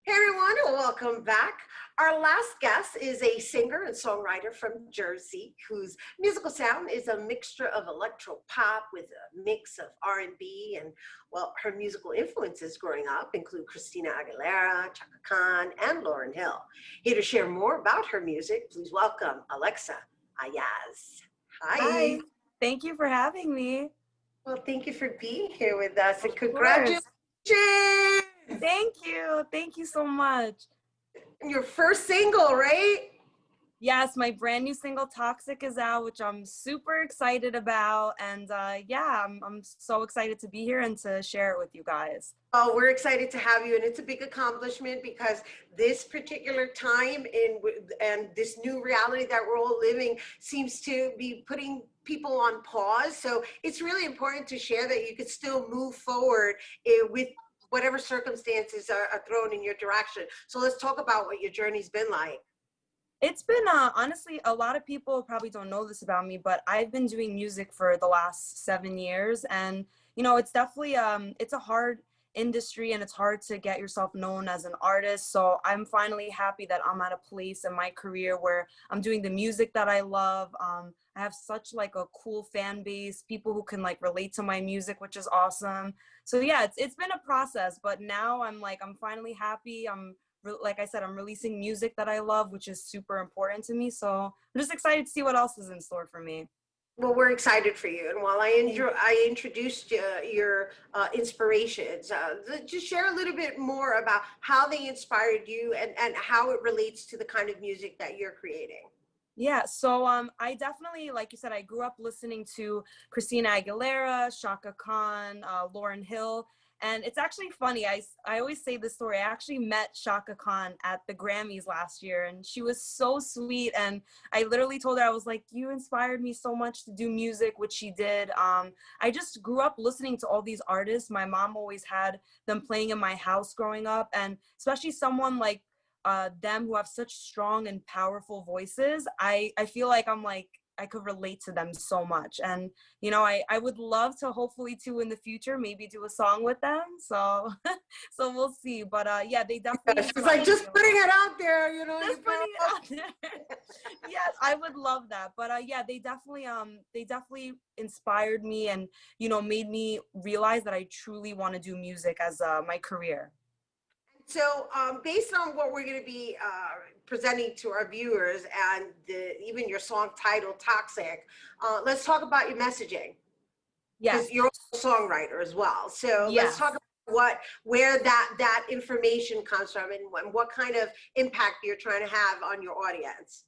Hey everyone, welcome back. Our last guest is a singer and songwriter from Jersey whose musical sound is a mixture of electro pop with a mix of R&B and well, her musical influences growing up include Christina Aguilera, Chaka Khan, and Lauryn Hill. Here to share more about her music, please welcome Alexa Ayaz. Hi. Hi, thank you for having me. Well, thank you for being here with us and Of congratulations. course. Thank you so much. Your first single, right? Yes, my brand new single Toxic is out, which I'm super excited about. And yeah, I'm so excited to be here and to share it with you guys. Oh, we're excited to have you, and it's a big accomplishment because this particular time and this new reality that we're all living seems to be putting people on pause. So it's really important to share that you could still move forward with whatever circumstances are thrown in your direction. So let's talk about what your journey's been like. It's been honestly, a lot of people probably don't know this about me, but I've been doing music for the last 7 years, and it's definitely it's a hard industry and it's hard to get yourself known as an artist. So I'm finally happy that I'm at a place in my career where I'm doing the music that I love. I have such like a cool fan base, people who can like relate to my music, which is awesome. So yeah, it's been a process, but now I'm finally happy. Like I said, I'm releasing music that I love, which is super important to me. So I'm just excited to see what else is in store for me. Well, we're excited for you. And while I introduced your inspirations, just share a little bit more about how they inspired you and how it relates to the kind of music that you're creating. Yeah, so I definitely, like you said, I grew up listening to Christina Aguilera, Shaka Khan, Lauryn Hill, and it's actually funny. I always say this story. I actually met Shaka Khan at the Grammys last year, and she was so sweet. And I literally told her, I was like, "You inspired me so much to do music," which she did. I just grew up listening to all these artists. My mom always had them playing in my house growing up, and especially someone like them who have such strong and powerful voices, I feel like I could relate to them so much. And I would love to hopefully too in the future maybe do a song with them. So so we'll see. But yeah, they definitely She's like, inspired me just a putting lot. it out there, you know, you Just throw putting it up. out there. Yes, I would love that. But yeah, they definitely inspired me and made me realize that I truly want to do music as my career. So, based on what we're going to be presenting to our viewers and even your song title, Toxic, let's talk about your messaging because Yes. you're a songwriter as well. So let's talk Yes. about where that information comes from and what kind of impact you're trying to have on your audience.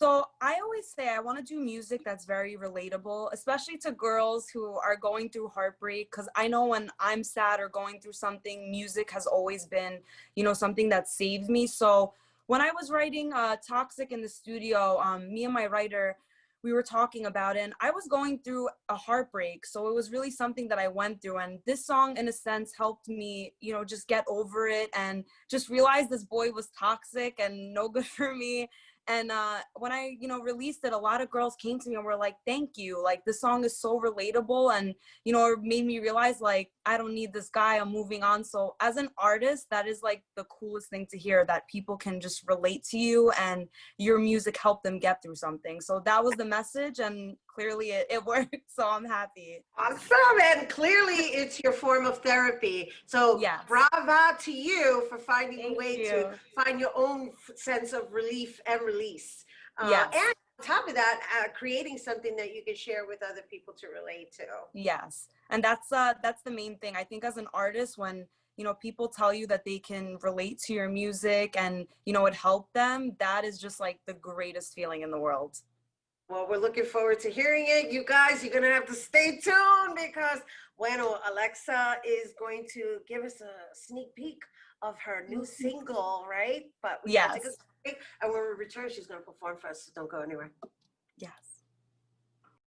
So I always say I want to do music that's very relatable, especially to girls who are going through heartbreak. Because I know when I'm sad or going through something, music has always been, something that saved me. So when I was writing Toxic in the studio, me and my writer, we were talking about it, and I was going through a heartbreak. So it was really something that I went through. And this song, in a sense, helped me, just get over it and just realize this boy was toxic and no good for me. And when I, released it, a lot of girls came to me and were like, "Thank you. Like, this song is so relatable." And, it made me realize, like, I don't need this guy. I'm moving on. So as an artist, that is like the coolest thing to hear, that people can just relate to you and your music helped them get through something. So that was the message. And clearly it worked. So I'm happy. Awesome. And clearly it's your form of therapy. So Yes. brava to you for finding a Thank way to you. find your own sense of relief and release. And Yes. on top of that, creating something that you can share with other people to relate to. Yes. And that's the main thing. I think as an artist, when people tell you that they can relate to your music and it helped them, that is just like the greatest feeling in the world. Well, we're looking forward to hearing it. You guys, you're going to have to stay tuned because, bueno, Alexa is going to give us a sneak peek of her new single, right? But we got to take a Yes. break. And when we return, she's going to perform for us. So don't go anywhere. Yes.